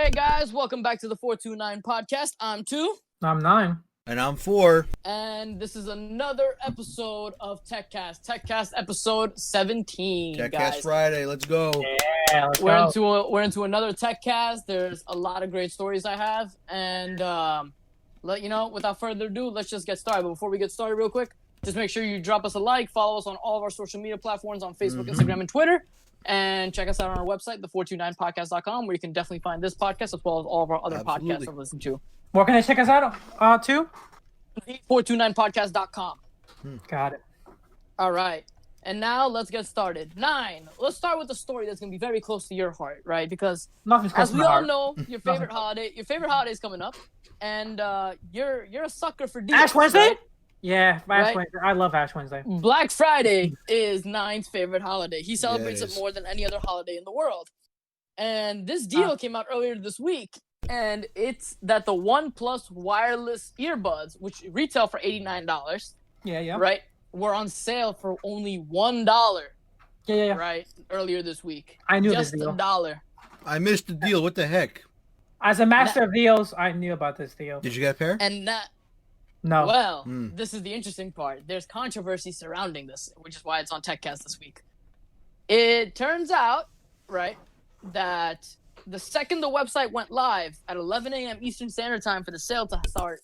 Hey guys, welcome back to the 429 podcast. I'm 2. I'm 9. And I'm 4. And this is another episode of Techcast. Techcast episode 17. Techcast guys. Friday, let's go. Yeah, let's go. We're into another Techcast. There's a lot of great stories I have. And without further ado, let's just get started. But before we get started real quick, just make sure you drop us a like, follow us on all of our social media platforms on Facebook, Instagram, and Twitter. And check us out on our website, the429podcast.com, where you can definitely find this podcast as well as all of our other podcasts I've listened to. Where can they check us out too? The429podcast.com. Got it. All right. And now let's get started. 9. Let's start with a story that's going to be very close to your heart, right? Because as we all know, your favorite holiday is coming up. And you're a sucker for deals. Ash Wednesday? Right? Yeah, Ash Wednesday. I love Ash Wednesday. Black Friday is 9's favorite holiday. He celebrates it more than any other holiday in the world. And this deal came out earlier this week, and it's that the OnePlus wireless earbuds, which retail for $89, right, were on sale for only $1. Yeah. Right, earlier this week. I knew just this deal. $1. I missed the deal. What the heck? As a master of deals, I knew about this deal. Did you get a pair? And that. No. Well, this is the interesting part. There's controversy surrounding this, which is why it's on TechCast this week. It turns out, right, that the second the website went live at 11 a.m. Eastern Standard Time for the sale to start,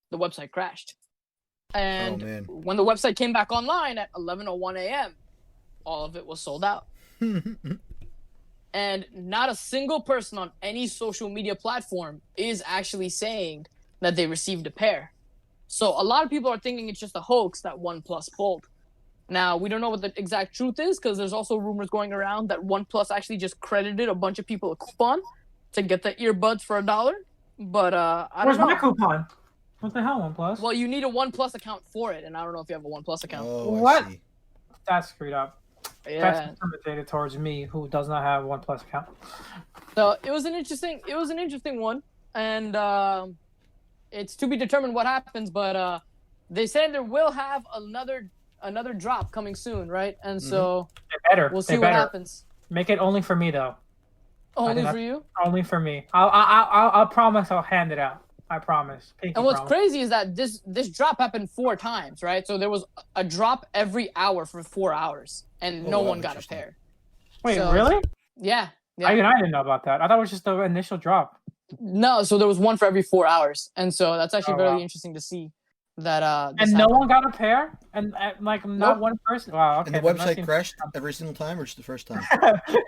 the website crashed. And when the website came back online at 11:01 a.m., all of it was sold out. And not a single person on any social media platform is actually saying that they received a pair. So a lot of people are thinking it's just a hoax that OnePlus pulled. Now, we don't know what the exact truth is because there's also rumors going around that OnePlus actually just credited a bunch of people a coupon to get the earbuds for $1. But I don't know. Where's my coupon? What the hell, OnePlus? Well, you need a OnePlus account for it, and I don't know if you have a OnePlus account. Oh, what? I see. That's screwed up. Yeah. That's intimidated towards me, who does not have a OnePlus account. So it was an interesting one, and it's to be determined what happens. But they said there will have another drop coming soon, right? And so we'll see what happens. Make it only for me, though. Only for you? Only for me. I'll promise I'll hand it out. I promise. And what's crazy is that this drop happened 4 times, right? So there was a drop every hour for 4 hours, and no one got a pair. Wait, really? Yeah. I didn't know about that. I thought it was just the initial drop. No, so there was one for every 4 hours, and so that's actually very interesting to see that. And no one got a pair, and not one person. Wow, okay. And the website crashed every single time, or just the first time?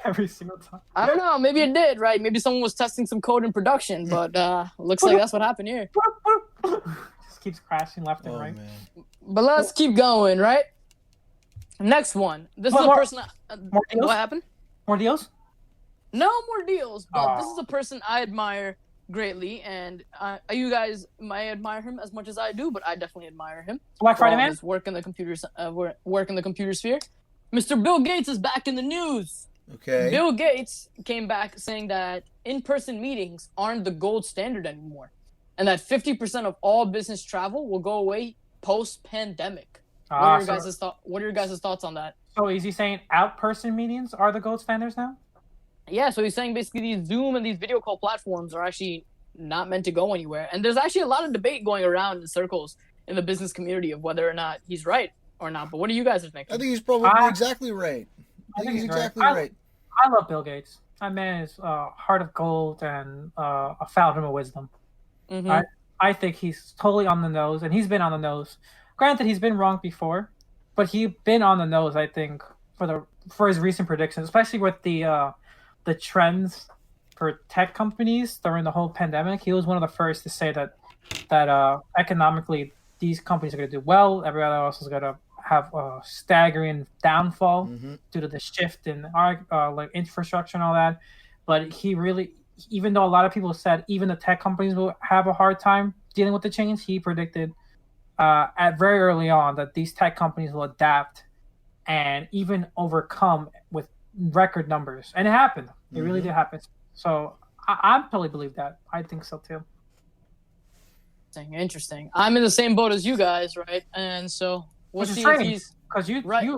Every single time. I don't know. Maybe it did, right? Maybe someone was testing some code in production, but looks like that's what happened here. Just keeps crashing left and right. Man. But let's keep going, right? Next one. This is a person. More deals? What happened? More deals? No more deals, but this is a person I admire greatly, and you guys might admire him as much as I do, but I definitely admire him. Black Friday man? His work in the computer sphere. Mr. Bill Gates is back in the news. Okay. Bill Gates came back saying that in-person meetings aren't the gold standard anymore, and that 50% of all business travel will go away post-pandemic. What are your guys' thoughts on that? So is he saying out-person meetings are the gold standards now? Yeah, so he's saying basically these Zoom and these video call platforms are actually not meant to go anywhere. And there's actually a lot of debate going around in circles in the business community of whether or not he's right or not. But what do you guys think? I think he's probably exactly right. I think he's exactly right. I love Bill Gates. That man is heart of gold and a fountain of wisdom. Mm-hmm. I think he's totally on the nose, and he's been on the nose. Granted, he's been wrong before, but he's been on the nose, I think, for his recent predictions, especially with the trends for tech companies during the whole pandemic. He was one of the first to say that economically these companies are going to do well. Everybody else is going to have a staggering downfall due to the shift in our infrastructure and all that. But he really, even though a lot of people said even the tech companies will have a hard time dealing with the change, he predicted at very early on that these tech companies will adapt and even overcome with record numbers. And it happened. It really did happen. So I totally believe that. I think so too. Interesting. I'm in the same boat as you guys, right? And so we'll see if he's Because Right.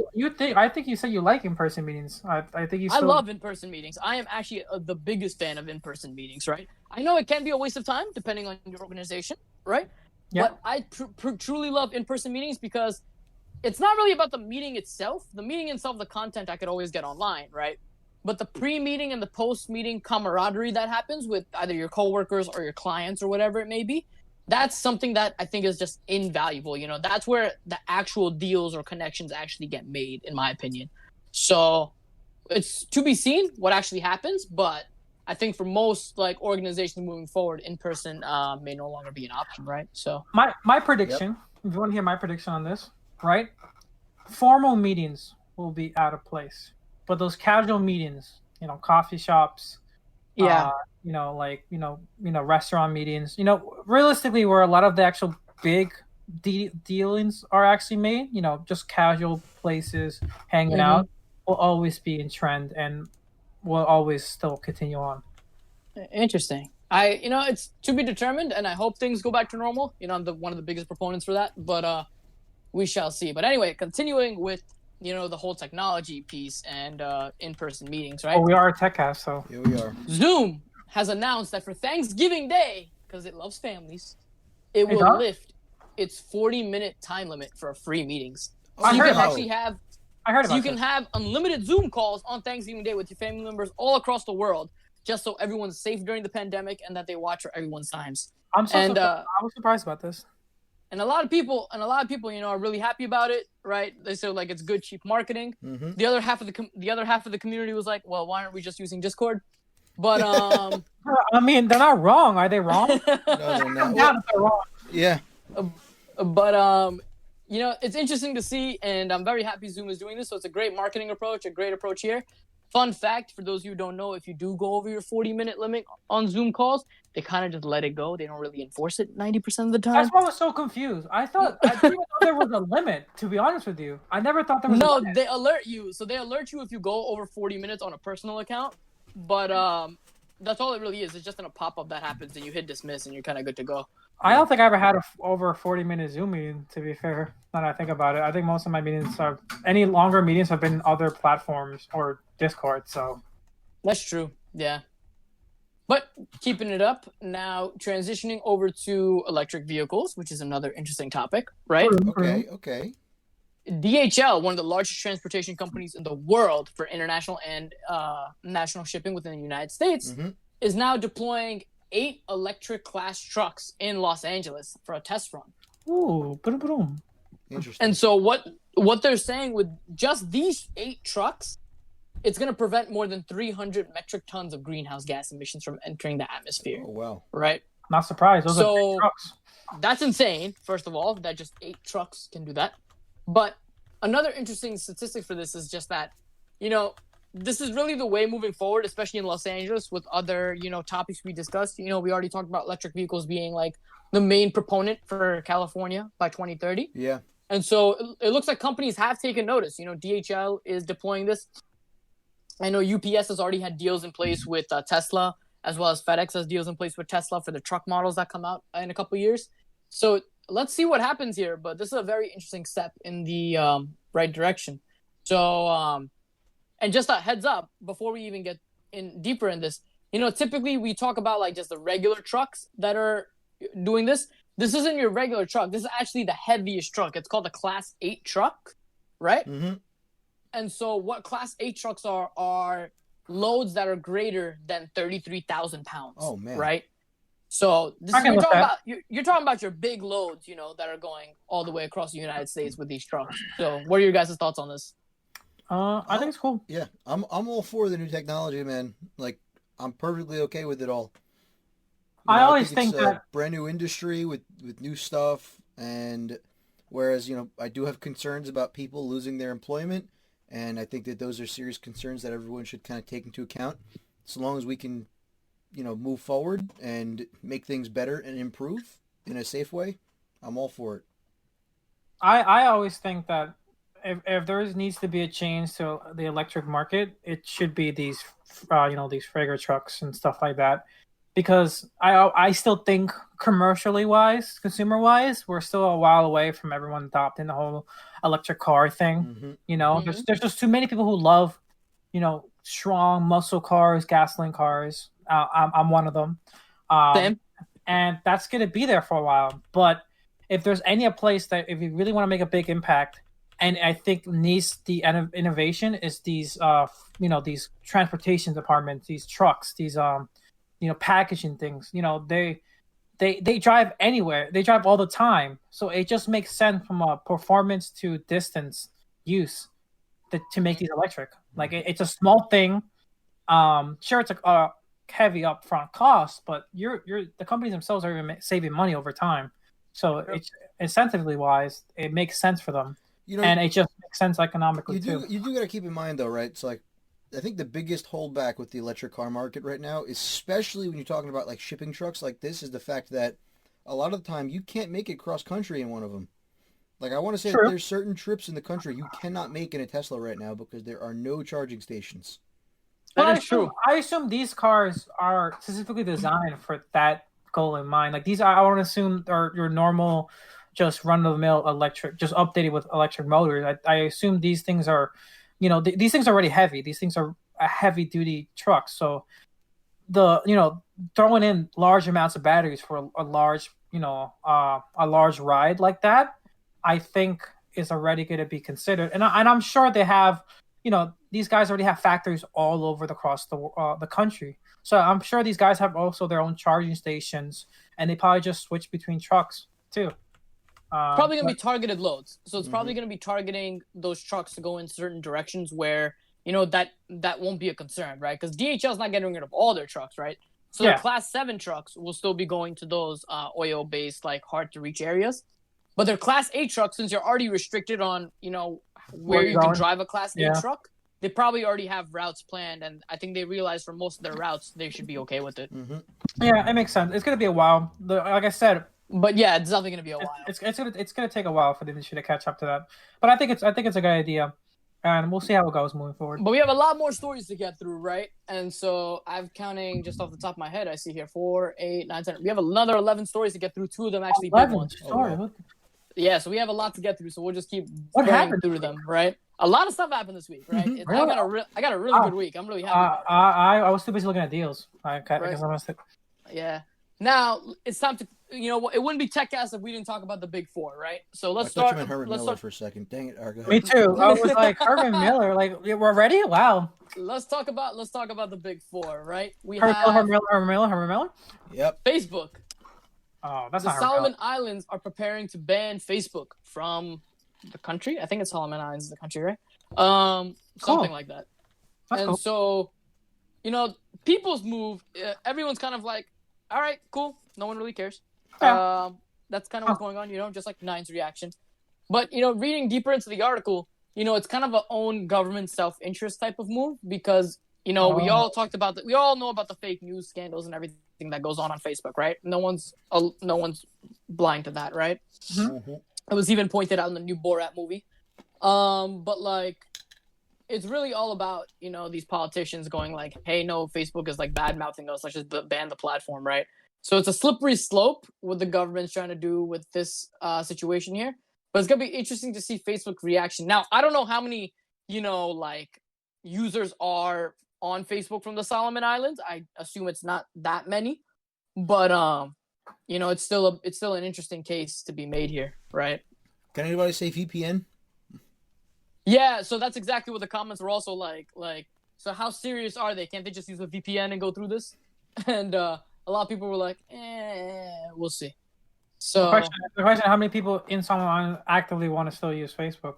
I think you said you like in-person meetings. I think you. I love in-person meetings. I am actually the biggest fan of in-person meetings. Right. I know it can be a waste of time depending on your organization. Right. Yeah. But I truly love in-person meetings because it's not really about the meeting itself. The meeting itself, the content I could always get online, right? But the pre-meeting and the post-meeting camaraderie that happens with either your coworkers or your clients or whatever it may be, that's something that I think is just invaluable. You know, that's where the actual deals or connections actually get made, in my opinion. So it's to be seen what actually happens, but I think for most like organizations moving forward, in person may no longer be an option, right? So my prediction, if you want to hear my prediction on this, right? Formal meetings will be out of place, but those casual meetings, you know, coffee shops, you know, like restaurant meetings, you know, realistically, where a lot of the actual big dealings are actually made, you know, just casual places hanging out, will always be in trend and will always still continue on. Interesting. It's to be determined, and I hope things go back to normal. You know, I'm one of the biggest proponents for that, but we shall see. But anyway, continuing with, you know, the whole technology piece and in-person meetings, right? Oh, we are a TechCast, so. Here we are. Zoom has announced that for Thanksgiving Day, because it loves families, it will lift its 40-minute time limit for free meetings. So you can actually have you can have unlimited Zoom calls on Thanksgiving Day with your family members all across the world, just so everyone's safe during the pandemic and that they watch for everyone's times. I was surprised about this. And a lot of people, you know, are really happy about it, right? They say like it's good, cheap marketing. Mm-hmm. The other half of the community was like, well, why aren't we just using Discord? But I mean, they're not wrong. Are they wrong? No, they're not. They're wrong. Yeah. But you know, it's interesting to see, and I'm very happy Zoom is doing this. So it's a great marketing approach, a great approach here. Fun fact, for those of you who don't know, if you do go over your 40-minute limit on Zoom calls, they kind of just let it go. They don't really enforce it 90% of the time. That's why I was so confused. I didn't know there was a limit, to be honest with you. I never thought there was a limit. No, they alert you. So they alert you if you go over 40 minutes on a personal account. But that's all it really is. It's just in a pop-up that happens, and you hit dismiss, and you're kind of good to go. I don't think I ever had over a 40-minute Zoom meeting, to be fair, now that I think about it. I think most of my meetings any longer meetings have been other platforms or Discord, so. That's true, yeah. But keeping it up, now transitioning over to electric vehicles, which is another interesting topic, right? Okay. DHL, one of the largest transportation companies in the world for international and national shipping within the United States, is now deploying 8 electric class trucks in Los Angeles for a test run. Ooh, boom. Interesting. And so what they're saying with just these 8 trucks, it's going to prevent more than 300 metric tons of greenhouse gas emissions from entering the atmosphere. Oh, wow. Right? Not surprised. Those are big trucks. That's insane, first of all, that just 8 trucks can do that. But another interesting statistic for this is just that, you know, this is really the way moving forward, especially in Los Angeles with other, you know, topics we discussed. You know, we already talked about electric vehicles being like the main proponent for California by 2030. Yeah. And so it looks like companies have taken notice. You know, DHL is deploying this. I know UPS has already had deals in place with Tesla, as well as FedEx has deals in place with Tesla for the truck models that come out in a couple of years. So let's see what happens here. But this is a very interesting step in the right direction. So, and just a heads up, before we even get in deeper in this, you know, typically we talk about like just the regular trucks that are doing this. This isn't your regular truck. This is actually the heaviest truck. It's called a Class 8 truck, right? Mm-hmm. And so what Class 8 trucks are loads that are greater than 33,000 pounds. Oh, man. Right? So you're talking about your big loads, you know, that are going all the way across the United States with these trucks. So what are your guys' thoughts on this? I think it's cool. Yeah, I'm all for the new technology, man. Like, I'm perfectly okay with it all. I always think it's that a brand new industry with new stuff, and whereas, you know, I do have concerns about people losing their employment, and I think that those are serious concerns that everyone should kind of take into account. So long as we can, you know, move forward and make things better and improve in a safe way, I'm all for it. I always think that if there needs to be a change to the electric market, it should be these, these Fragor trucks and stuff like that, because I still think commercially wise, consumer wise, we're still a while away from everyone adopting the whole electric car thing. Mm-hmm. You know, there's just too many people who love, strong muscle cars, gasoline cars. I'm one of them. Same. And that's going to be there for a while. But if there's any place that if you really want to make a big impact, and I think needs the innovation is these these transportation departments, these trucks, these packaging things. They drive anywhere. They drive all the time. So it just makes sense from a performance to distance use to make these electric. Like it's a small thing. Sure, it's a heavy upfront cost, but the companies themselves are even saving money over time. So it's incentively wise, it makes sense for them. And it just makes sense economically too. You do got to keep in mind though, right? It's like I think the biggest holdback with the electric car market right now, especially when you're talking about like shipping trucks like this, is the fact that a lot of the time you can't make it cross country in one of them. Like I want to say that there's certain trips in the country you cannot make in a Tesla right now because there are no charging stations. That is true. I assume these cars are specifically designed for that goal in mind. Like these, I want to assume are your normal, just run-of-the-mill electric, just updated with electric motors. I assume these things are, these things are already heavy. These things are a heavy-duty truck. So throwing in large amounts of batteries for a large, a large ride like that, I think is already going to be considered. And I'm sure they have, these guys already have factories all over across the country. So I'm sure these guys have also their own charging stations, and they probably just switch between trucks too. Probably going to be targeted loads. So it's probably going to be targeting those trucks to go in certain directions where, that won't be a concern, right? Because DHL is not getting rid of all their trucks, right? So the Class 7 trucks will still be going to those oil-based, like, hard-to-reach areas. But their Class 8 trucks, since you're already restricted on, where you can drive a Class 8 truck, they probably already have routes planned, and I think they realize for most of their routes, they should be okay with it. Mm-hmm. Yeah, it makes sense. It's going to be a while. Like I said... But yeah, it's definitely going to be a while. It's gonna take a while for the industry to catch up to that. But I think it's a good idea, and we'll see how it goes moving forward. But we have a lot more stories to get through, right? And so I'm counting just off the top of my head. I see here 4, 8, 9, 10. We have another 11 stories to get through. 2 of them actually big ones. Yeah, so we have a lot to get through. So we'll just keep going through them, right? A lot of stuff happened this week, right? Really? I got a really good week. I'm really happy. I was too busy looking at deals. Yeah. Now it's time to. It wouldn't be TechCast if we didn't talk about the big 4, right? So let's start. I thought you meant Herman Miller for a second. Dang it, Argo. Me too. I was like Herman Miller. Like we're ready? Wow. Let's talk about the big 4, right? We Herman Miller. Yep. Facebook. Oh, that's the not Solomon Islands are preparing to ban Facebook from the country. I think it's Solomon Islands is the country, right? Something like that. That's and cool. So, people's move. Everyone's kind of like, all right, cool. No one really cares. Yeah. That's kind of what's going on, just like Nine's reaction. But, reading deeper into the article, it's kind of a own government self-interest type of move because, we all talked about we all know about the fake news scandals and everything that goes on Facebook, right? No one's blind to that, right? Mm-hmm. It was even pointed out in the new Borat movie. But like, it's really all about, these politicians going like, hey, no, Facebook is like bad-mouthing us. Let's just ban the platform, right? So it's a slippery slope what the government's trying to do with this situation here. But it's going to be interesting to see Facebook reaction. Now, I don't know how many, users are on Facebook from the Solomon Islands. I assume it's not that many. But, it's still an interesting case to be made here, right? Can anybody say VPN? Yeah, so that's exactly what the comments were also like, so how serious are they? Can't they just use a VPN and go through this? And a lot of people were like, we'll see. So the question, how many people in Solomon Islands actively want to still use Facebook?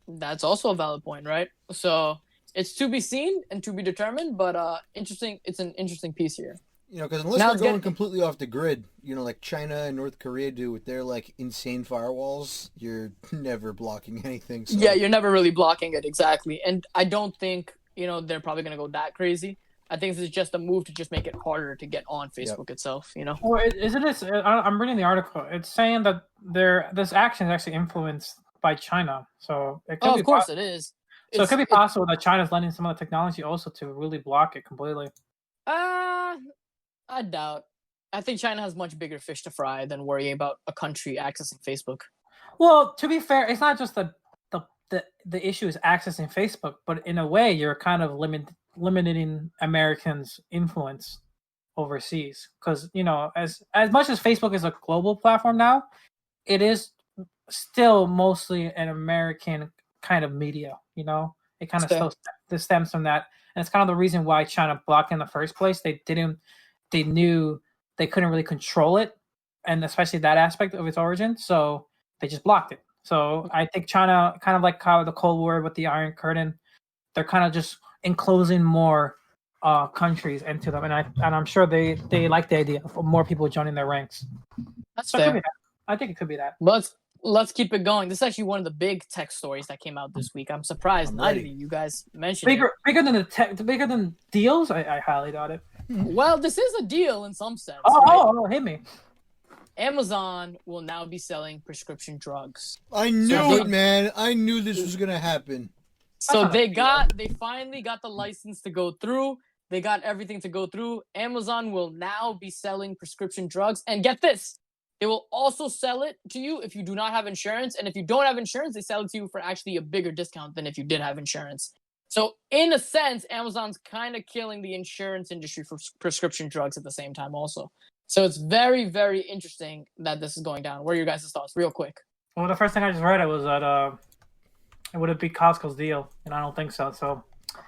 That's also a valid point, right? So it's to be seen and to be determined, but interesting. It's an interesting piece here. Because unless they're going completely off the grid, like China and North Korea do with their like insane firewalls, you're never blocking anything. So. Yeah, you're never really blocking it, exactly. And I don't think, they're probably going to go that crazy. I think this is just a move to just make it harder to get on Facebook itself, Well, isn't it? I'm reading the article. It's saying that this action is actually influenced by China. So it could of course it is. So it could be possible that China's lending some of the technology also to really block it completely. I doubt. I think China has much bigger fish to fry than worrying about a country accessing Facebook. Well, to be fair, it's not just the issue is accessing Facebook, but in a way, you're kind of limiting Americans' influence overseas, because as much as Facebook is a global platform now, it is still mostly an American kind of media. It kind of still stems from that, and it's kind of the reason why China blocked in the first place. They knew they couldn't really control it, and especially that aspect of its origin, so they just blocked it. So I think China, kind of like how the Cold War with the Iron Curtain, they're kind of just enclosing more countries into them, and I'm sure they like the idea of more people joining their ranks. That's fair. I think it could be that. Let's keep it going. This is actually one of the big tech stories that came out this week. I'm surprised neither of you guys mentioned it. Bigger than deals. I highly doubt it. Well, this is a deal in some sense. Oh, hit me. Amazon will now be selling prescription drugs. I knew it, man. I knew this was gonna happen. So they finally got the license to go through. They got everything to go through. Amazon will now be selling prescription drugs. And get this, they will also sell it to you if you do not have insurance. And if you don't have insurance, they sell it to you for actually a bigger discount than if you did have insurance. So in a sense, Amazon's kind of killing the insurance industry for prescription drugs at the same time also. So it's very, very interesting that this is going down. What are your guys' thoughts, real quick? Well, the first thing I just read was that it would be Costco's deal, and I don't think so. So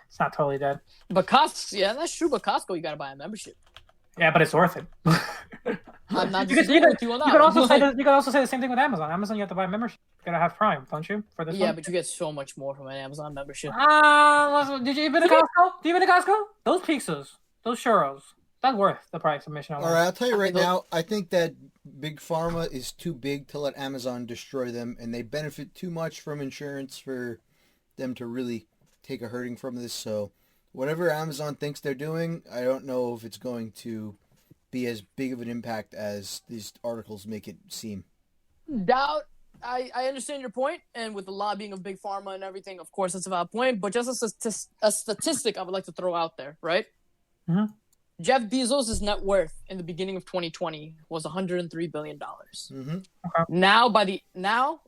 it's not totally dead. But Costco, yeah, that's true. But Costco, you got to buy a membership. Yeah, but it's worth it. I'm not disagreeing with you on that. You could also say the same thing with Amazon. Amazon, you have to buy a membership. You gotta have Prime, don't you? For this. Yeah, but you get so much more from an Amazon membership. Did you been to Costco? Do you been to Costco? Those pizzas, those churros, that's worth the price of admission. All right, I'll tell you right now. I think that Big Pharma is too big to let Amazon destroy them, and they benefit too much from insurance for them to really take a hurting from this. So, whatever Amazon thinks they're doing, I don't know if it's going to be as big of an impact as these articles make it seem. Doubt. I understand your point, and with the lobbying of Big Pharma and everything, of course, that's a valid point. But just a statistic I would like to throw out there, right? Mm-hmm. Jeff Bezos' net worth in the beginning of 2020 was $103 billion. Mm-hmm. Okay. Now,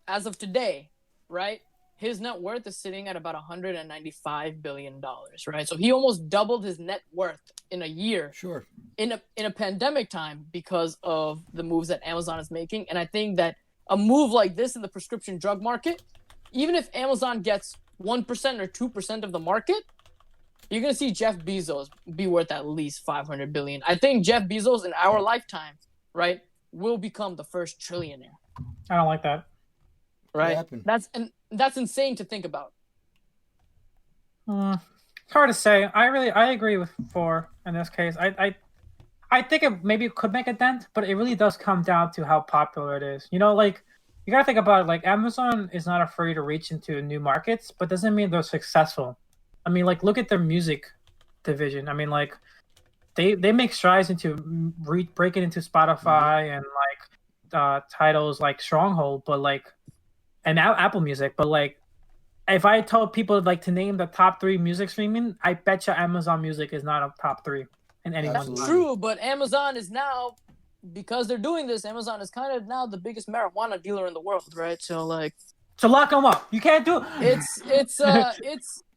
as of today, right, his net worth is sitting at about $195 billion, right? So he almost doubled his net worth in a year. Sure. In a pandemic time because of the moves that Amazon is making. And I think that a move like this in the prescription drug market, even if Amazon gets 1% or 2% of the market, you're going to see Jeff Bezos be worth at least $500 billion. I think Jeff Bezos in our lifetime, right, will become the first trillionaire. I don't like that. Right? That's insane to think about. It's hard to say. I agree with 4 in this case. I think it could make a dent, but it really does come down to how popular it is. You gotta think about it, like Amazon is not afraid to reach into new markets, but doesn't mean they're successful. I mean, like, look at their music division. I mean, like, they make strides into breaking into Spotify and like titles like Stronghold, but like, and now Apple Music. But like, if I told people like to name the top 3 music streaming, I bet you Amazon Music is not a top 3 in any one. That's true, but Amazon is now, because they're doing this, Amazon is kind of now the biggest marijuana dealer in the world, right? So like, to lock them up, you can't do it.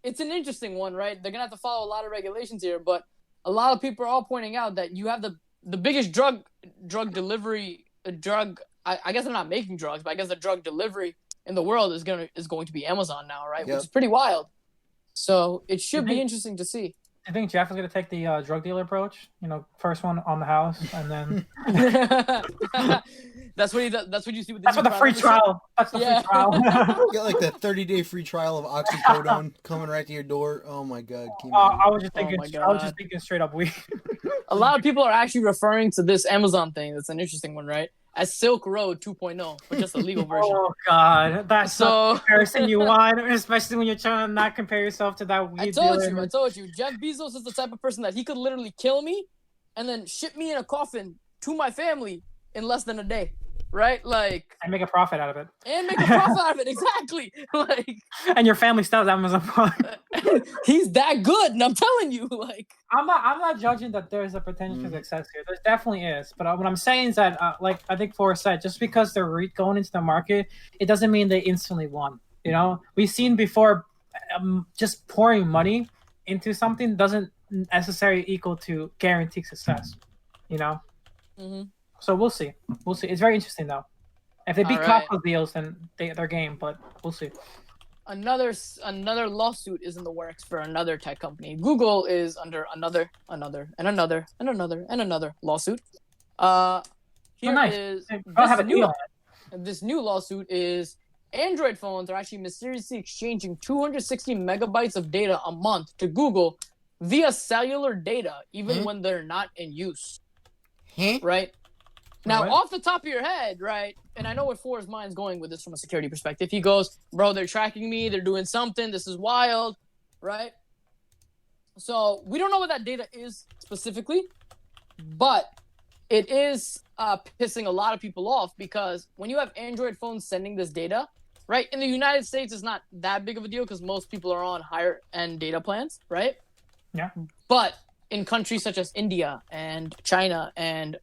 It's an interesting one, right? They're gonna have to follow a lot of regulations here, but a lot of people are all pointing out that you have the biggest drug delivery I guess they're not making drugs, but I guess the drug delivery in the world is going to be Amazon now, right? Yep. Which is pretty wild. So it should be interesting to see. I think Jeff is going to take the drug dealer approach. First one on the house, and then that's what he does. That's what you see with the free trial. That's the free trial. You got like that 30-day free trial of oxycodone coming right to your door. Oh my god! I was just thinking straight up weed. A lot of people are actually referring to this Amazon thing. That's an interesting one, right? As Silk Road 2.0, but just a legal version. Oh god, that's the comparison you want, especially when you're trying to not compare yourself to that weed dealer. I told you. Jeff Bezos is the type of person that he could literally kill me and then ship me in a coffin to my family in less than a day, right? Like, and make a profit out of it. Exactly. Like, and your family still has Amazon Prime. He's that good, and I'm telling you, like, I'm not judging that there's a potential for success here. There definitely is, but what I'm saying is that, like I think Forrest said, just because they're going into the market, it doesn't mean they instantly won. You know, we've seen before, just pouring money into something doesn't necessarily equal to guaranteed success. You know, so we'll see. We'll see. It's very interesting though. If they beat Costco deals, then they're game, but we'll see. Another lawsuit is in the works for another tech company. Google is under another lawsuit. This new lawsuit is Android phones are actually mysteriously exchanging 260 megabytes of data a month to Google via cellular data, even when they're not in use. Right? Now, off the top of your head, right, and I know where Forrest's mind's going with this from a security perspective. He goes, bro, they're tracking me. They're doing something. This is wild, right? So we don't know what that data is specifically, but it is pissing a lot of people off because when you have Android phones sending this data, right, in the United States, it's not that big of a deal because most people are on higher-end data plans, right? Yeah. But in countries such as India and China and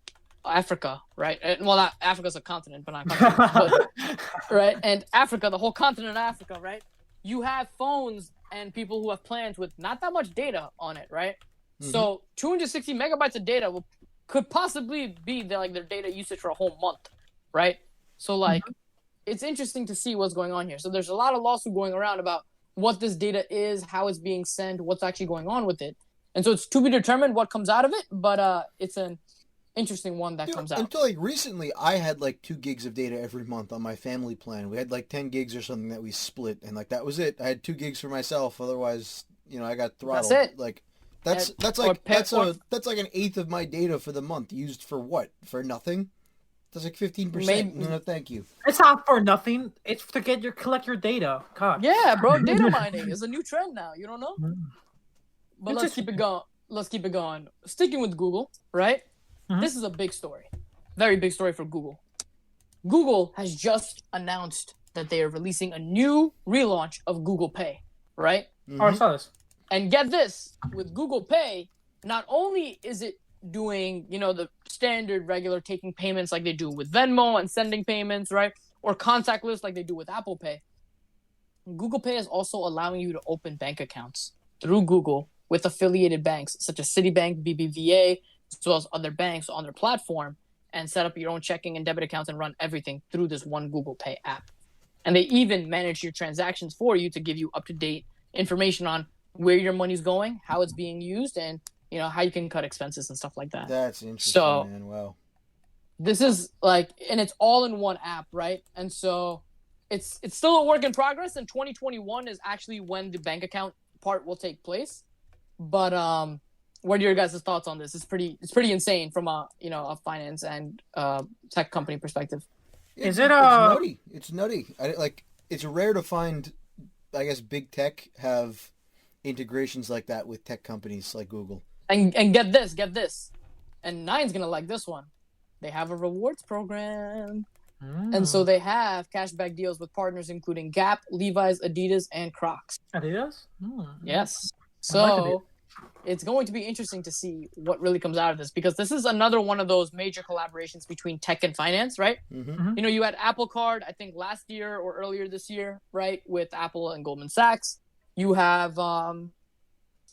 Africa, right? Well, not Africa's a continent, but not a continent. But, right? And Africa, the whole continent of Africa, right? You have phones and people who have plans with not that much data on it, right? So 260 megabytes of data could possibly be their data usage for a whole month, right? So it's interesting to see what's going on here. So there's a lot of lawsuit going around about what this data is, how it's being sent, what's actually going on with it. And so it's to be determined what comes out of it, but it's an interesting one that comes out. Until recently, I had 2 gigs of data every month on my family plan. We had 10 gigs or something that we split, and that was it. I had 2 gigs for myself. Otherwise, I got throttled. That's it. That's like an eighth of my data for the month used for what? For nothing. That's 15%. No, thank you. It's not for nothing. It's to collect your data. God. Yeah, bro. Data mining is a new trend now. You don't know? But let's keep it going. Sticking with Google, right? This is a big story. Very big story for Google. Google has just announced that they are releasing a new relaunch of Google Pay, right? Oh, I saw this. And get this, with Google Pay, not only is it doing, the standard regular taking payments like they do with Venmo and sending payments, right? Or contactless like they do with Apple Pay. Google Pay is also allowing you to open bank accounts through Google with affiliated banks such as Citibank, BBVA, as well as other banks on their platform, and set up your own checking and debit accounts and run everything through this one Google Pay app. And they even manage your transactions for you to give you up-to-date information on where your money's going, how it's being used, and how you can cut expenses and stuff like that. That's interesting, man. Wow. This is and it's all in one app, right? And so it's still a work in progress, and 2021 is actually when the bank account part will take place. But what are your guys' thoughts on this? It's pretty insane from a finance and tech company perspective. Is it It's nutty. It's nutty. It's rare to find, I guess, big tech have integrations like that with tech companies like Google. And get this. And Nine's gonna like this one. They have a rewards program. And so they have cashback deals with partners including Gap, Levi's, Adidas, and Crocs. Adidas? Yes. So it's going to be interesting to see what really comes out of this, because this is another one of those major collaborations between tech and finance, right? You had Apple Card, I think last year or earlier this year, right, with Apple and Goldman Sachs. You have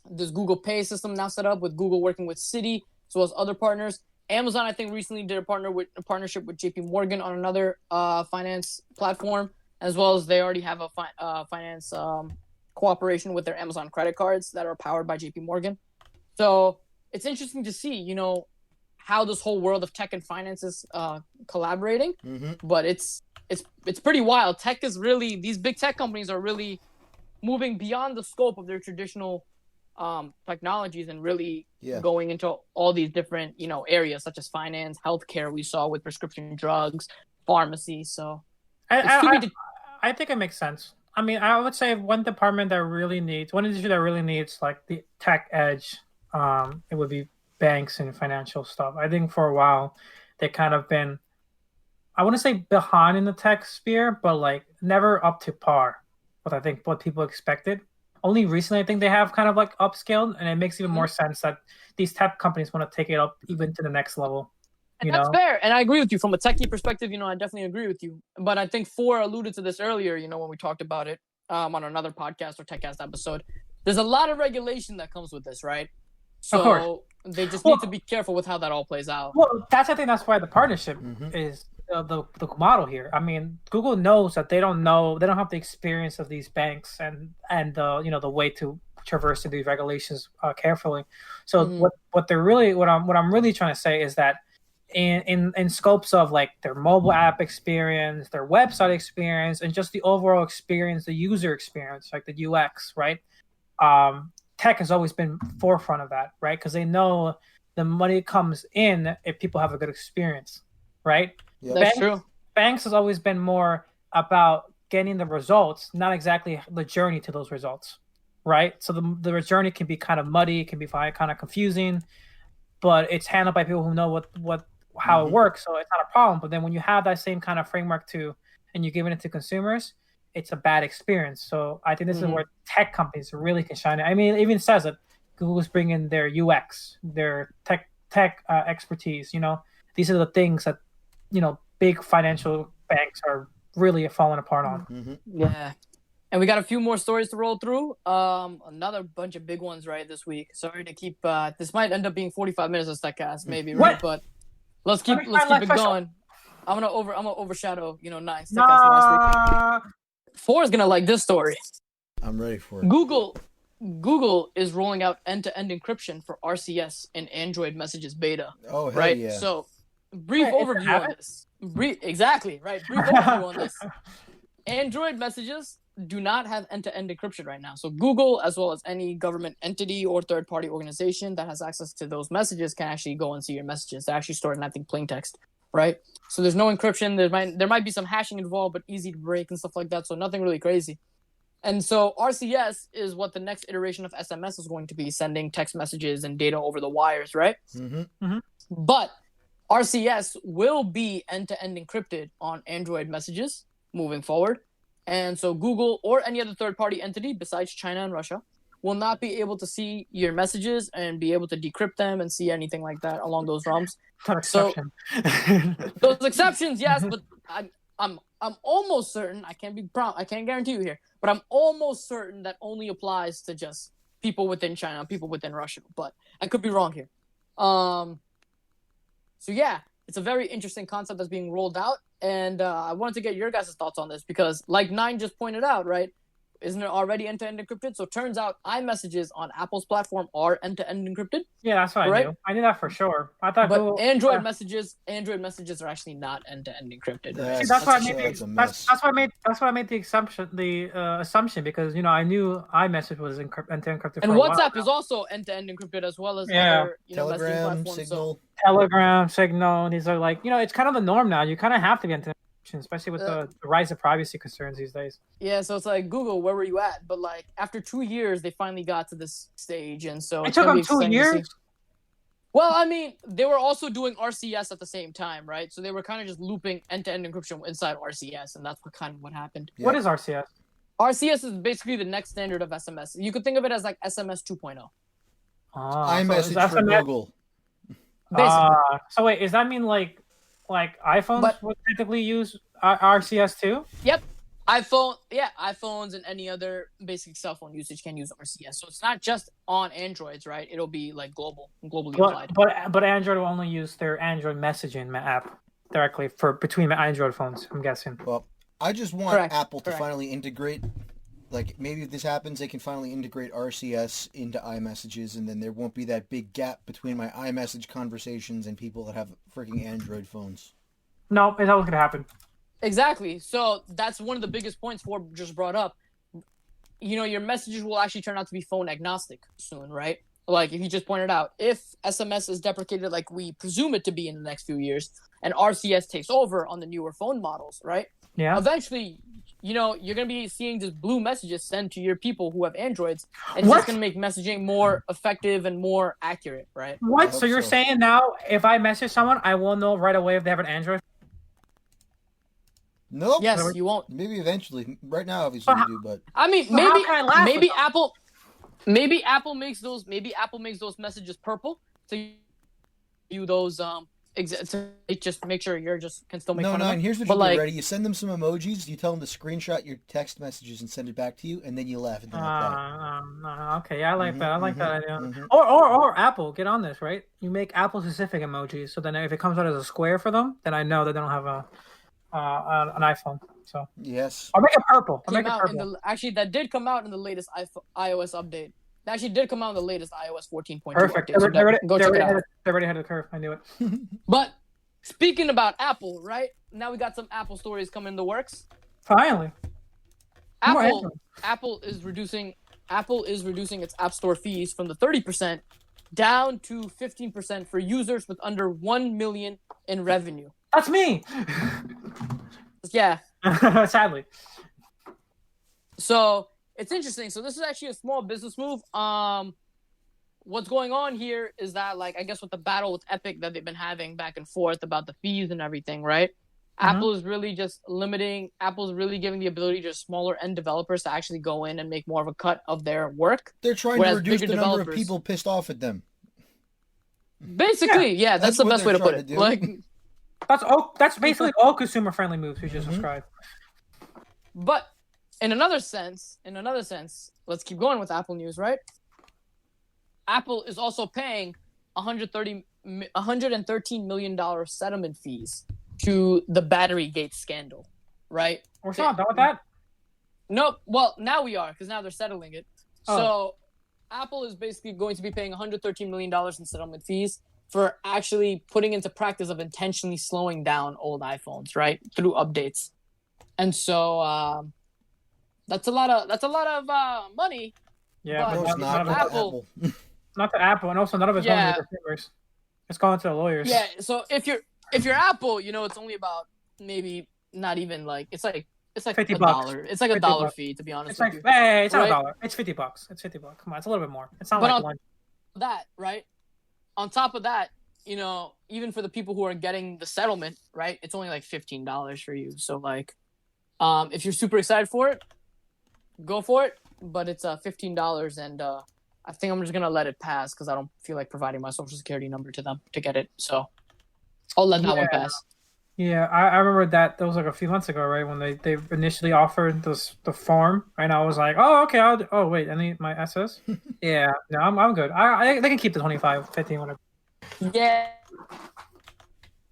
this Google Pay system now set up with Google working with Citi as well as other partners. Amazon, I think, recently did a partnership with JP Morgan on another finance platform, as well as they already have a finance cooperation with their Amazon credit cards that are powered by JP Morgan. So it's interesting to see, how this whole world of tech and finance is collaborating. But it's pretty wild. These big tech companies are really moving beyond the scope of their traditional technologies and really going into all these different, areas such as finance, healthcare. We saw with prescription drugs, pharmacy. So I think it makes sense. I mean, I would say one industry that really needs the tech edge, it would be banks and financial stuff. I think for a while they kind of been, I wouldn't say behind in the tech sphere, but never up to par with I think what people expected. Only recently, I think they have kind of like upscaled, and it makes even more sense that these tech companies want to take it up even to the next level. And that's fair, and I agree with you from a techie perspective. I definitely agree with you. But I think Four alluded to this earlier. When we talked about it on another podcast or TechCast episode, there's a lot of regulation that comes with this, right? So they just need to be careful with how that all plays out. Well, I think that's why the partnership is the model here. I mean, Google knows that they don't have the experience of these banks and the way to traverse through these regulations carefully. So what I'm really trying to say is that in scopes of like their mobile app experience, their website experience, and just the overall experience, the user experience, like the UX, right? Tech has always been forefront of that, right? Because they know the money comes in if people have a good experience, right? Yeah. That's true. Banks has always been more about getting the results, not exactly the journey to those results, right? So the journey can be kind of muddy, it can be kind of confusing, but it's handled by people who know how it works, so it's not a problem. But then when you have that same kind of framework and you're giving it to consumers, it's a bad experience. So I think this is where tech companies really can shine. I mean, it even says that Google's bringing their UX, their tech expertise. These are the things that big financial banks are really falling apart on. Yeah, and we got a few more stories to roll through. Another bunch of big ones right this week. Sorry to keep. This might end up being 45 minutes of TechCast, maybe, right? But let's keep it going. I'm gonna overshadow 9's TechCast last week. 4 is gonna like this story. I'm ready for it. Google is rolling out end-to-end encryption for RCS in Android messages beta. Oh, hell right? Yeah. So, brief overview on this. Exactly, right. Brief overview on this. Android messages do not have end-to-end encryption right now. So Google, as well as any government entity or third-party organization that has access to those messages, can actually go and see your messages. They're actually stored in, I think, plain text. Right, so there's no encryption. There might be some hashing involved, but easy to break and stuff like that. So nothing really crazy. And so RCS is what the next iteration of SMS is going to be, sending text messages and data over the wires, right? But RCS will be end-to-end encrypted on Android messages moving forward. And so Google or any other third-party entity besides China and Russia will not be able to see your messages and be able to decrypt them and see anything like that along those realms. So those exceptions, yes, but I'm almost certain, I can't guarantee you here, but I'm almost certain that only applies to just people within China, people within Russia. But I could be wrong here. So yeah, it's a very interesting concept that's being rolled out, and I wanted to get your guys' thoughts on this because, like 9 just pointed out, right? Isn't it already end-to-end encrypted? So it turns out iMessages on Apple's platform are end-to-end encrypted. Yeah, that's what I knew. I knew that for sure. I thought, but Google, Android messages are actually not end-to-end encrypted. Right? That's why I made the assumption because I knew iMessage was end-to-end encrypted. And WhatsApp is also end-to-end encrypted as well as other Telegram, messaging platforms. Telegram, Signal. These are like it's kind of the norm now. You kind of have to be end-to-end. Especially with the rise of privacy concerns these days. Yeah, so it's like, Google, where were you at? But like after 2 years, they finally got to this stage, and so it took them 2 years. Well, I mean, they were also doing RCS at the same time, right? So they were kind of just looping end-to-end encryption inside RCS, and that's what happened. Yeah. What is RCS? RCS is basically the next standard of SMS. You could think of it as like SMS 2.0. iMessage for Google. Basically. So wait, does that mean like iPhones would typically use RCS too? Yep. iPhones and any other basic cell phone usage can use RCS. So it's not just on Androids, right? It'll be like globally applied. But Android will only use their Android messaging app directly between the Android phones, I'm guessing. Well, I just want Apple to finally integrate. Like, maybe if this happens, they can finally integrate RCS into iMessages, and then there won't be that big gap between my iMessage conversations and people that have freaking Android phones. No, it's not going to happen. Exactly. So that's one of the biggest points Ford just brought up. Your messages will actually turn out to be phone agnostic soon, right? Like, if you just pointed out, if SMS is deprecated like we presume it to be in the next few years, and RCS takes over on the newer phone models, right? Yeah. Eventually, you're going to be seeing just blue messages sent to your people who have Androids, and it's just going to make messaging more effective and more accurate, right? What? So you're saying now, if I message someone, I will know right away if they have an Android? Nope. Yes, you won't. Maybe eventually. Right now, obviously, we do, but I mean, So how can I laugh maybe with Apple, maybe Apple makes those messages purple to you those to just make sure you're just can still make fun of them. And here's what But you like, do, ready? You send them some emojis, you tell them to screenshot your text messages and send it back to you, and then you laugh at them like that. Okay, yeah, I like that. I like that idea. Or Apple, get on this, right? You make Apple-specific emojis, so then if it comes out as a square for them, then I know that they don't have an iPhone. So yes, I'll make it purple. I'll make it purple. Actually, that did come out in the latest iOS update. That actually did come out in the latest iOS 14.2 Perfect. update. So go check it out. They're already ahead of the curve. I knew it. But speaking about Apple, right? Now we got some Apple stories coming in the works. Finally. Apple is reducing its App Store fees from the 30% down to 15% for users with under 1 million in revenue. That's me. Yeah. Sadly. So it's interesting. So this is actually a small business move. What's going on here is that, like, I guess with the battle with Epic that they've been having back and forth about the fees and everything, right? Apple is really just Apple's really giving the ability to smaller end developers to actually go in and make more of a cut of their work. They're trying to reduce the number of people pissed off at them. Basically, yeah, that's the best way to put it. Like, that's basically all consumer-friendly moves we just described. But in another sense, let's keep going with Apple news, right? Apple is also paying $113 million settlement fees to the Battery Gate scandal, right? We're still not done with that? Nope. Well, now we are, because now they're settling it. Oh. So Apple is basically going to be paying $113 million in settlement fees for actually putting into practice of intentionally slowing down old iPhones, right, through updates. And so that's a lot of money. Yeah, but it's not Apple. Not to Apple, and also none of it's going to the fingers. It's going to the lawyers. Yeah. So if you're Apple, it's only about maybe not even like it's like $50. It's like $1 fee, to be honest. It's with you. Hey, it's not $1. It's $50. It's $50. Come on, it's a little bit more. It's not but like one. That right. On top of that, even for the people who are getting the settlement, right, it's only like $15 for you. So like, if you're super excited for it, go for it. But it's $15, and I think I'm just gonna let it pass because I don't feel like providing my social security number to them to get it. So I'll let that one pass. Yeah, I remember that was like a few months ago, right? When they initially offered the form, and I was like, oh, okay, wait, I need my SS? Yeah, no, I'm good. They can keep the 25, 15, whatever. Yeah.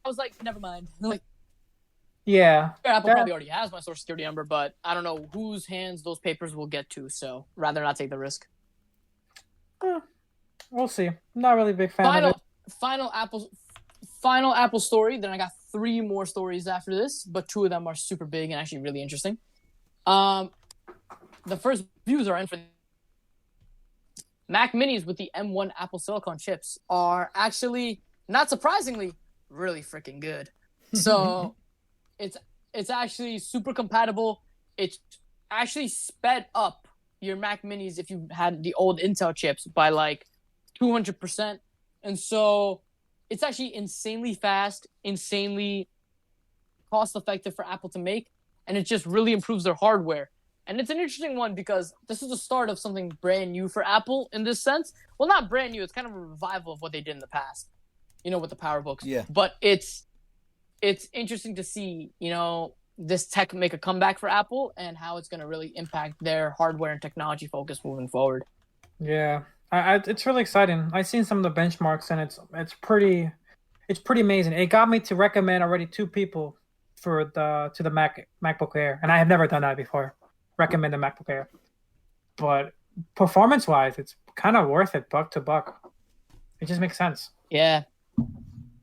I was like, never mind. Like, yeah. Apple probably already has my social security number, but I don't know whose hands those papers will get to, so rather not take the risk. We'll see. I'm not really a big fan of it. Final Apple story. Then I got 3 more stories after this, but 2 of them are super big and actually really interesting. The first views are in for Mac Minis with the M1 Apple Silicon chips are actually, not surprisingly, really freaking good. So it's actually super compatible. It's actually sped up your Mac Minis if you had the old Intel chips by like 200%. And so it's actually insanely fast, insanely cost-effective for Apple to make, and it just really improves their hardware. And it's an interesting one because this is the start of something brand new for Apple in this sense. Well, not brand new. It's kind of a revival of what they did in the past, with the PowerBooks. Yeah. But it's interesting to see, this tech make a comeback for Apple and how it's going to really impact their hardware and technology focus moving forward. Yeah. It's really exciting. I've seen some of the benchmarks, and it's pretty amazing. It got me to recommend already 2 people to the MacBook Air, and I have never done that before. Recommend the MacBook Air, but performance-wise, it's kind of worth it, buck to buck. It just makes sense. Yeah,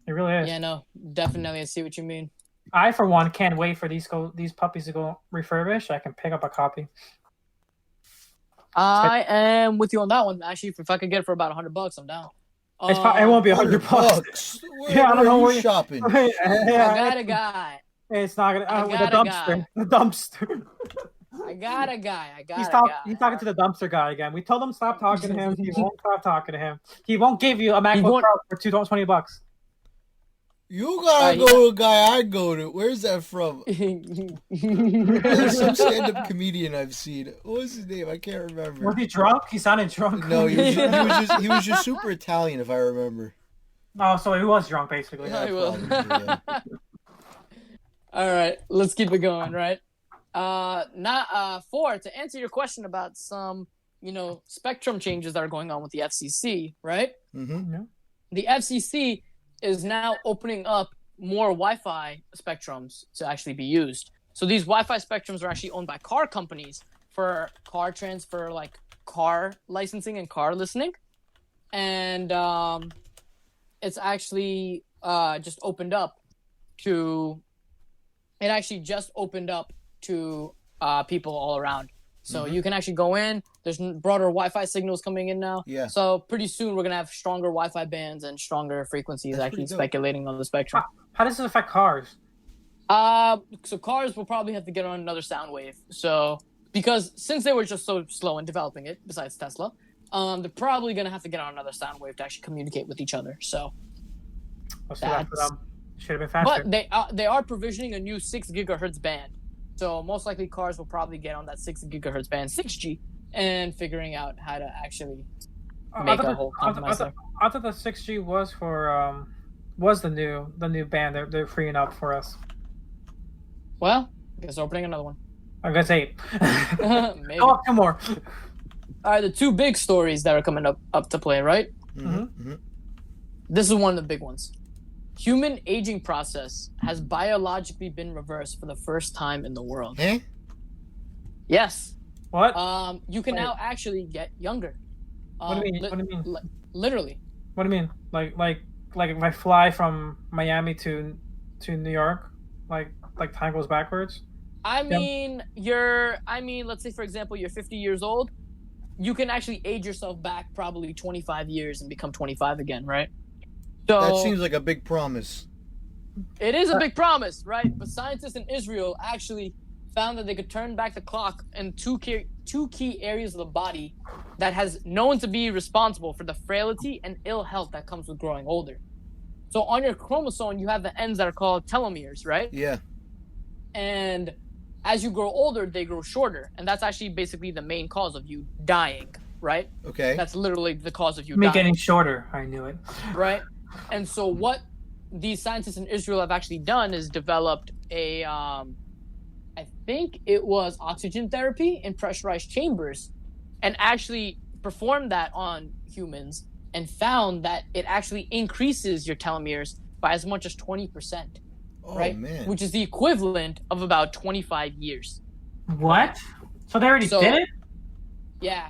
it really is. Yeah, no, definitely. I see what you mean. I, for one, can't wait for these puppies to go refurbish. I can pick up a copy. I am with you on that one. Actually, if I could get it for about $100, I'm down. It won't be $100. Yeah, I don't know where you're shopping. I got a guy. It's not gonna. With the dumpster. The dumpster. I got a guy. He's talking to the dumpster guy again. We told him stop talking to him. He won't stop talking to him. He won't give you a MacBook Pro for $20. You gotta go to a guy I go to. Where's that from? There's some stand-up comedian I've seen. What was his name? I can't remember. Was he drunk? He sounded drunk. No, he was just super Italian, if I remember. Oh, so he was drunk, basically. Yeah, probably, yeah. All right, let's keep it going, right? To answer your question about some, spectrum changes that are going on with the FCC, right? Mm-hmm. Yeah. The FCC is now opening up more Wi-Fi spectrums to actually be used. So these Wi-Fi spectrums are actually owned by car companies for car transfer, like car licensing and car listening. And it's actually just opened up to people all around. So you can actually go in. There's broader Wi-Fi signals coming in now. Yeah. So pretty soon we're going to have stronger Wi-Fi bands and stronger frequencies. That's actually pretty dope. speculating on the spectrum. How does this affect cars? So cars will probably have to get on another sound wave. So because since they were just so slow in developing it, besides Tesla, they're probably going to have to get on another sound wave to actually communicate with each other. So should have been faster. But they are provisioning a new 6 gigahertz band. So most likely cars will probably get on that 6 gigahertz band, 6G, and figuring out how to actually make a whole compromise there. I thought the 6G was for was the new band they're freeing up for us. Well, I guess they're opening another one. I guess 8. Maybe. Oh, 2 more. All right, the 2 big stories that are coming up to play, right? Mm-hmm. Mm-hmm. This is one of the big ones. Human aging process has biologically been reversed for the first time in the world. Eh? Yes. What? You can now actually get younger. What do you mean? Literally. What do you mean? Like if I fly from Miami to New York, like time goes backwards? Let's say for example you're 50 years old, you can actually age yourself back probably 25 years and become 25 again, right? So That seems like a big promise. It is a big promise, right? But scientists in Israel actually found that they could turn back the clock in two key areas of the body that has known to be responsible for the frailty and ill health that comes with growing older. So on your chromosome, you have the ends that are called telomeres, right? Yeah. And as you grow older, they grow shorter. And that's actually basically the main cause of you dying, right? Okay. That's literally the cause of you Me dying. getting shorter. I knew it. Right? And so what these scientists in Israel have actually done is developed a, I think it was oxygen therapy in pressurized chambers, and actually performed that on humans and found that it actually increases your telomeres by as much as 20%. Oh, right? man. Which is the equivalent of about 25 years. What? So they already did it? Yeah.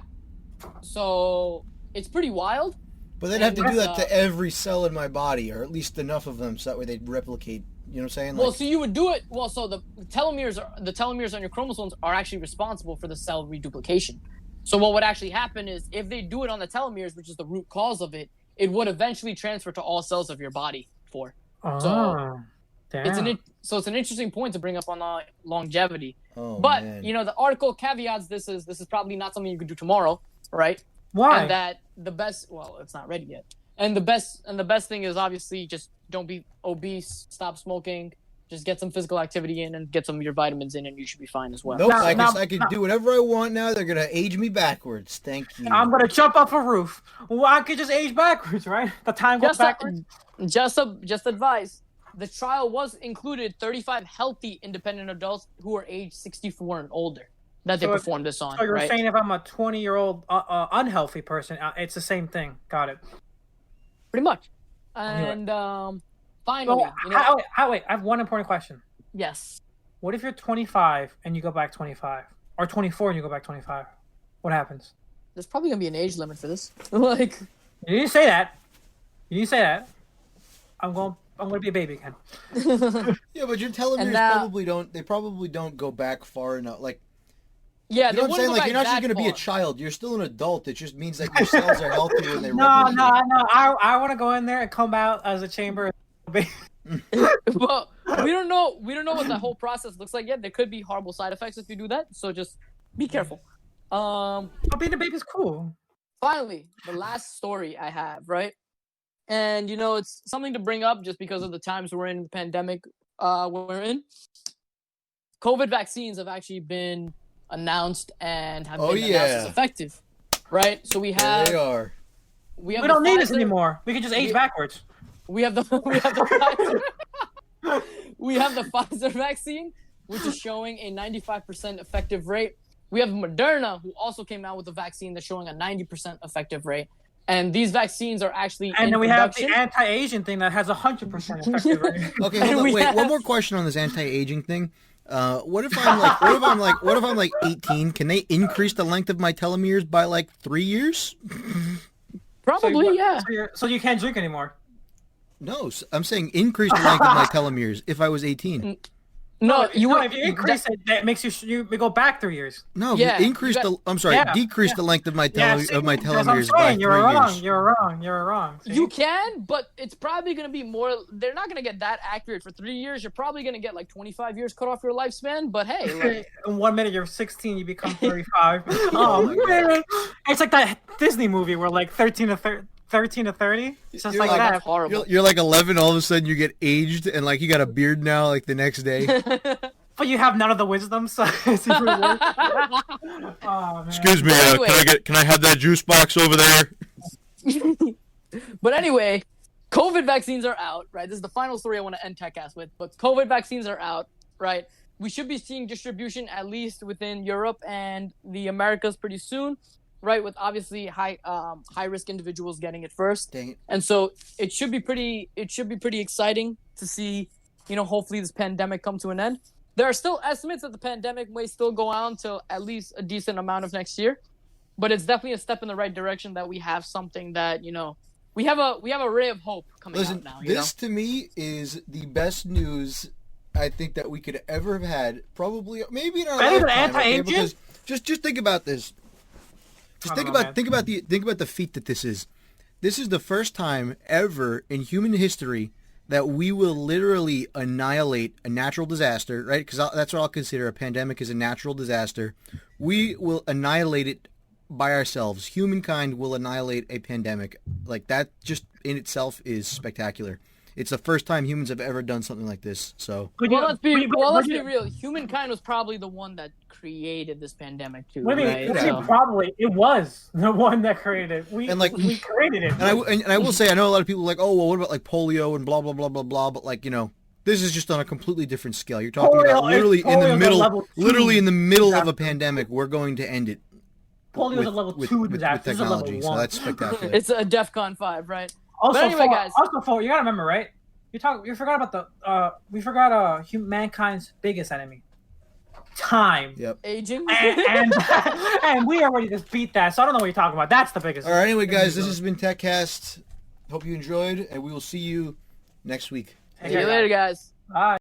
So it's pretty wild. But they'd have to do that to every cell in my body, or at least enough of them so that way they'd replicate. You know what I'm saying? Well, so you would do it. Well, so the telomeres on your chromosomes are actually responsible for the cell reduplication. So what would actually happen is if they do it on the telomeres, which is the root cause of it, it would eventually transfer to all cells of your body. Damn. It's an interesting point to bring up on longevity. Oh, but man. The article caveats this is probably not something you could do tomorrow, right? Why? And that it's not ready yet. And the best thing is obviously just don't be obese, stop smoking, just get some physical activity in and get some of your vitamins in, and you should be fine as well. Nope, I guess I can do whatever I want now. They're gonna age me backwards. Thank you. I'm gonna jump off a roof. Well, I could just age backwards, right? The time goes backwards. Just advice. The trial was included 35 healthy independent adults who are age 64 and older that they performed this on. So you're right? saying if I'm a 20-year-old unhealthy person, it's the same thing. Got it. Pretty much. And finally, wait, I have one important question. Yes. What if you're 25 and you go back 25, or 24 and you go back 25? What happens? There's probably gonna be an age limit for this. Like, you didn't say that. I'm gonna be a baby again. Yeah, but your telomeres probably don't go back far enough. Like, yeah, you know what I'm saying? Like, you're not just gonna be a child. You're still an adult. It just means that your cells are healthy when they replicate. No. I want to go in there and come out as a chamber. Well, we don't know what the whole process looks like yet. There could be horrible side effects if you do that. So just be careful. Being a baby's cool. Finally, the last story I have, right? and it's something to bring up just because of the times we're in, the pandemic we're in. COVID vaccines have actually been announced and have been announced as effective, right? So we have. There they are. We don't need this anymore. We can just age backwards. We have the we have the Pfizer vaccine, which is showing a 95% effective rate. We have Moderna, who also came out with a vaccine that's showing a 90% effective rate. And these vaccines are actually and then we production. Have the anti-aging thing that has 100% effective rate. Okay, hold on. Wait, one more question on this anti-aging thing. What if I'm like 18? Can they increase the length of my telomeres by like 3 years? Probably, yeah. So you can't drink anymore. No, I'm saying increase the length of my telomeres if I was 18. No, if you increase it, that makes you go back 3 years. No, decrease the length of my telomeres by 3 years. You're wrong. See? You can, but it's probably going to be more. They're not going to get that accurate for 3 years. You're probably going to get like 25 years cut off your lifespan. But hey, in 1 minute you're 16, you become 35. Oh man, it's like that Disney movie where like 13 to 30. It's just like that. Horrible. You're like 11. All of a sudden, you get aged, and like you got a beard now. Like the next day. But you have none of the wisdom, so it's even worse. Oh, man. Excuse me. Anyway, can I have that juice box over there? But anyway, COVID vaccines are out. Right. This is the final story I want to end TechCast with. But COVID vaccines are out. Right. We should be seeing distribution at least within Europe and the Americas pretty soon. Right, with obviously high risk individuals getting it first. Dang it. And so it should be pretty exciting to see, hopefully this pandemic come to an end. There are still estimates that the pandemic may still go on till at least a decent amount of next year, but it's definitely a step in the right direction that we have something that, we have a ray of hope coming out now. This to me is the best news I think that we could ever have had. Probably, maybe in our lifetime. Anti-aging? Because just think about this. Just think about the feat that this is. This is the first time ever in human history that we will literally annihilate a natural disaster, right? Because that's what I'll consider a pandemic is a natural disaster. We will annihilate it by ourselves. Humankind will annihilate a pandemic. Like that just in itself is spectacular. It's the first time humans have ever done something like this. So let's be real. Humankind was probably the one that created this pandemic too. Probably it was the one that created it. We created it. And I will say I know a lot of people are like, oh well, what about like polio and blah blah blah blah blah. But like this is just on a completely different scale. You're talking about literally in the middle of a pandemic. We're going to end it. Polio is a level 2 disaster. With technology, so that's spectacular. It's a DEFCON 5, right? Also, but anyway, guys. Also, you gotta remember, right? You forgot about mankind's biggest enemy, time. Yep. Aging. And we already just beat that, so I don't know what you're talking about. That's the biggest. All right, anyway, guys, this has been TechCast. Hope you enjoyed, and we will see you next week. See you later, guys. Bye.